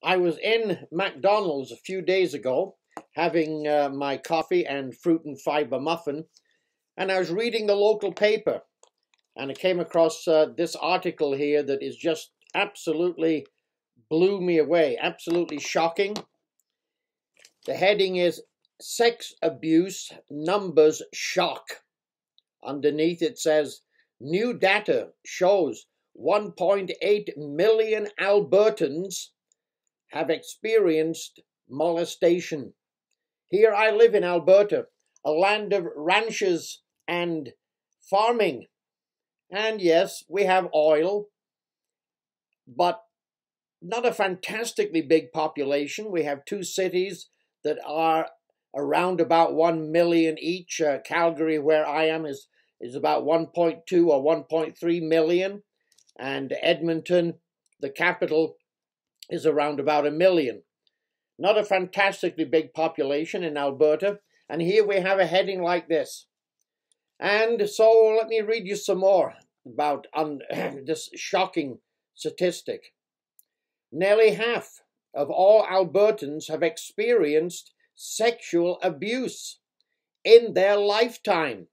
I was in McDonald's a few days ago having my coffee and fruit and fiber muffin, and I was reading the local paper, and I came across this article here that is just absolutely blew me away, absolutely shocking. The heading is Sex Abuse Numbers Shock. Underneath it says, new data shows 1.8 million Albertans have experienced molestation. Here I live in Alberta, a land of ranches and farming. And yes, we have oil, but not a fantastically big population. We have two cities that are around about 1 million each. Calgary, where I am, is about 1.2 or 1.3 million. And Edmonton, the capital, is around about 1 million. Not a fantastically big population in Alberta. And here we have a heading like this. And so let me read you some more about this shocking statistic. Nearly half of all Albertans have experienced sexual abuse in their lifetime,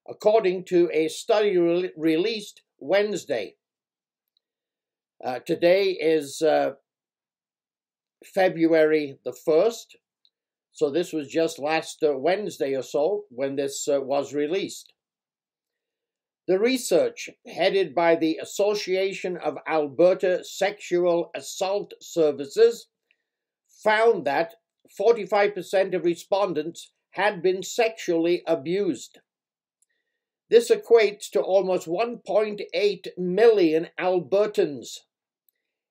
according to a study released Wednesday. Today is February the 1st, so this was just last Wednesday or so when this was released. The research, headed by the Association of Alberta Sexual Assault Services, found that 45% of respondents had been sexually abused. This equates to almost 1.8 million Albertans,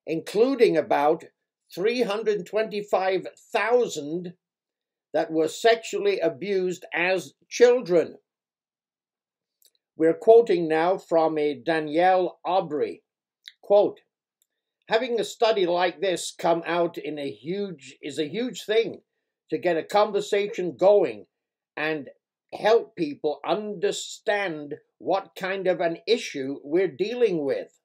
including about 325,000 that were sexually abused as children. We're quoting now from a Danielle Aubry. Quote, having a study like this come out is a huge thing to get a conversation going and help people understand what kind of an issue we're dealing with.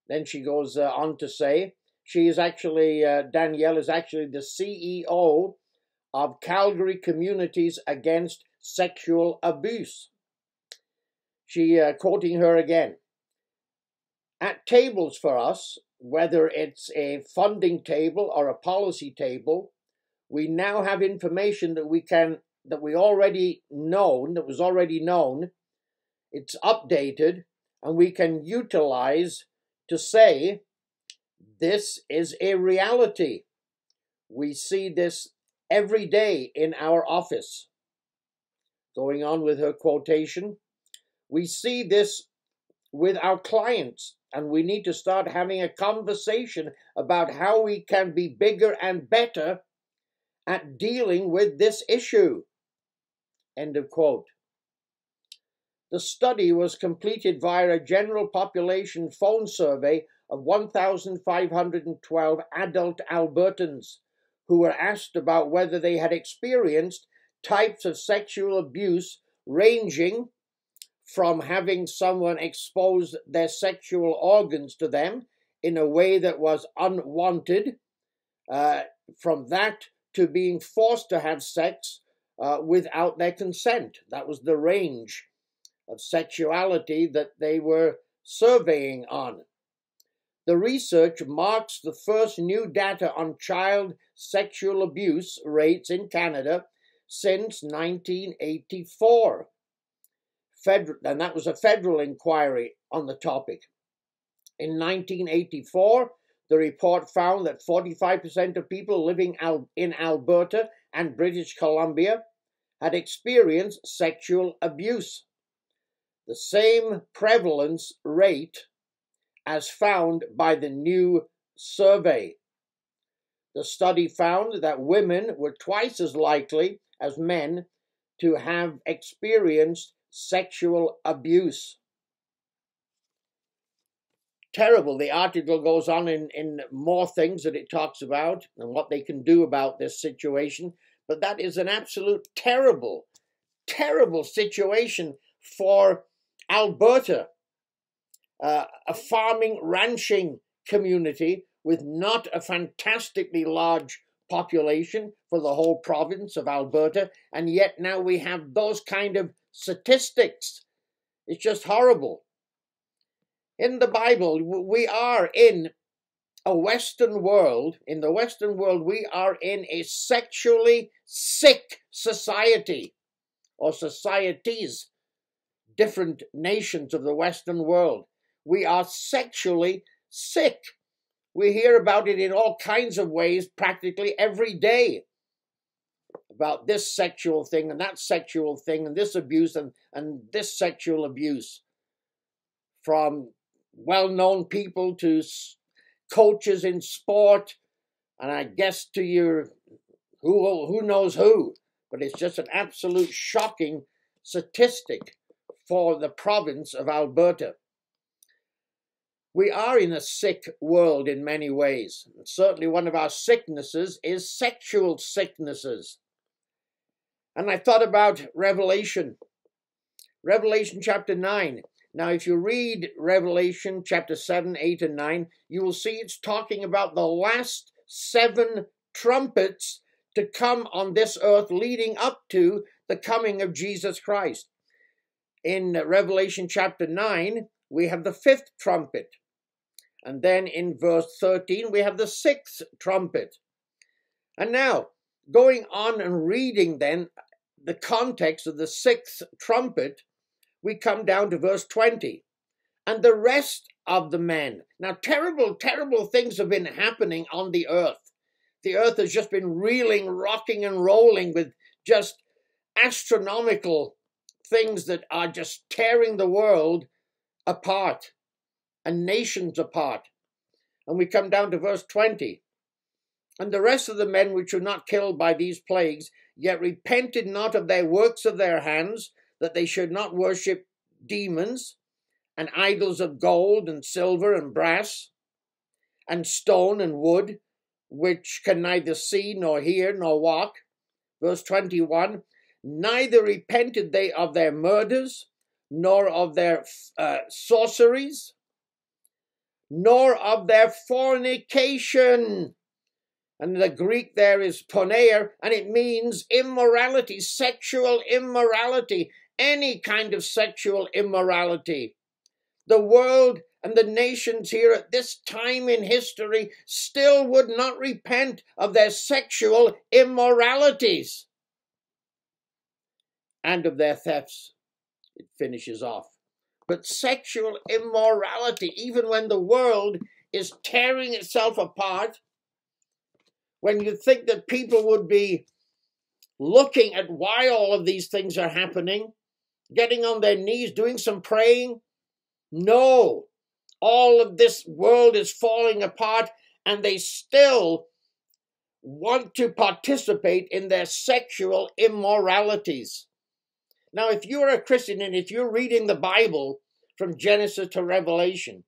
Then she goes on to say, she is actually, Danielle is actually the CEO of Calgary Communities Against Sexual Abuse. She, quoting her again, at tables for us, whether it's a funding table or a policy table, we now have information that was already known, it's updated, and we can utilize to say, this is a reality. We see this every day in our office. Going on with her quotation, we see this with our clients, and we need to start having a conversation about how we can be bigger and better at dealing with this issue. End of quote. The study was completed via a general population phone survey of 1,512 adult Albertans who were asked about whether they had experienced types of sexual abuse ranging from having someone expose their sexual organs to them in a way that was unwanted, from that to being forced to have sex without their consent. That was the range of sexuality that they were surveying on. The research marks the first new data on child sexual abuse rates in Canada since 1984. And that was a federal inquiry on the topic. In 1984, the report found that 45% of people living in Alberta and British Columbia had experienced sexual abuse, the same prevalence rate as found by the new survey. The study found that women were twice as likely as men to have experienced sexual abuse. Terrible. The article goes on in more things that it talks about and what they can do about this situation. But that is an absolute terrible, terrible situation for Alberta, a farming, ranching community with not a fantastically large population for the whole province of Alberta, and yet now we have those kind of statistics. It's just horrible. In the Bible, we are in a Western world. In the Western world, we are in a sexually sick society, or societies, different nations of the Western world. We are sexually sick. We hear about it in all kinds of ways practically every day, about this sexual thing and that sexual thing and this abuse and this sexual abuse, from well-known people to coaches in sport, and I guess to your who knows who. But it's just an absolute shocking statistic for the province of Alberta. We are in a sick world in many ways. And certainly one of our sicknesses is sexual sicknesses. And I thought about Revelation chapter 9. Now, if you read Revelation chapter 7, 8, and 9, you will see it's talking about the last 7 trumpets to come on this earth leading up to the coming of Jesus Christ. In Revelation chapter 9, we have the 5th trumpet. And then in verse 13, we have the 6th trumpet. And now, going on and reading then the context of the 6th trumpet, we come down to verse 20. And the rest of the men. Now, terrible, terrible things have been happening on the earth. The earth has just been reeling, rocking, and rolling with just astronomical things that are just tearing the world apart and nations apart. And we come down to verse 20. And the rest of the men which were not killed by these plagues, yet repented not of their works of their hands, that they should not worship demons and idols of gold and silver and brass and stone and wood, which can neither see nor hear nor walk. Verse 21, neither repented they of their murders, nor of their sorceries, nor of their fornication. And the Greek there is poneia, and it means immorality, sexual immorality, any kind of sexual immorality. The world and the nations here at this time in history still would not repent of their sexual immoralities and of their thefts. It finishes off. But sexual immorality, even when the world is tearing itself apart, when you think that people would be looking at why all of these things are happening, getting on their knees, doing some praying, no, all of this world is falling apart, and they still want to participate in their sexual immoralities. Now, if you're a Christian and if you're reading the Bible from Genesis to Revelation,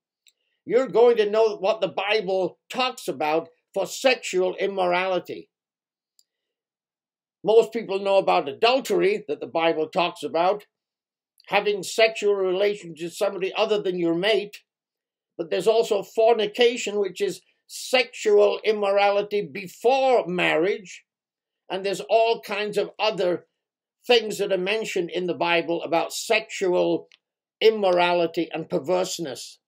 you're going to know what the Bible talks about for sexual immorality. Most people know about adultery, that the Bible talks about, having sexual relations with somebody other than your mate. But there's also fornication, which is sexual immorality before marriage. And there's all kinds of other things that are mentioned in the Bible about sexual immorality and perverseness.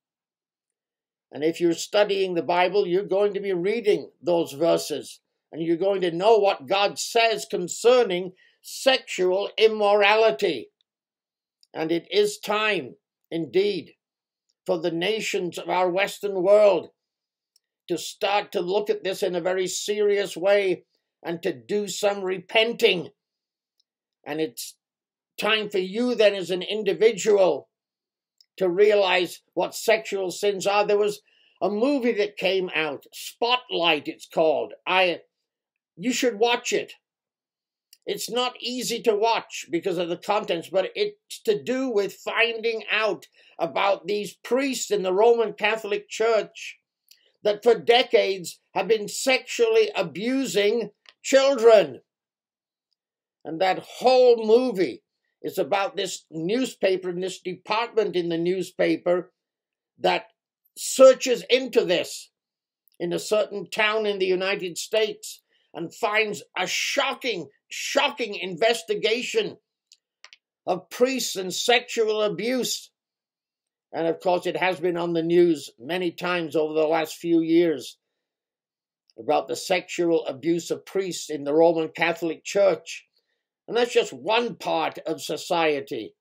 And if you're studying the Bible, you're going to be reading those verses, and you're going to know what God says concerning sexual immorality. And it is time, indeed, for the nations of our Western world to start to look at this in a very serious way and to do some repenting. And it's time for you then as an individual to realize what sexual sins are. There was a movie that came out, Spotlight it's called. You should watch it. It's not easy to watch because of the contents, but it's to do with finding out about these priests in the Roman Catholic Church that for decades have been sexually abusing children. And that whole movie is about this newspaper and this department in the newspaper that searches into this in a certain town in the United States and finds a shocking investigation of priests and sexual abuse. And of course, it has been on the news many times over the last few years about the sexual abuse of priests in the Roman Catholic Church. And that's just one part of society.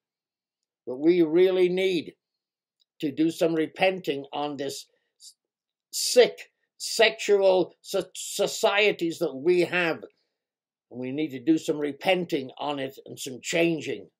But we really need to do some repenting on this sick sexual societies that we have. And we need to do some repenting on it and some changing.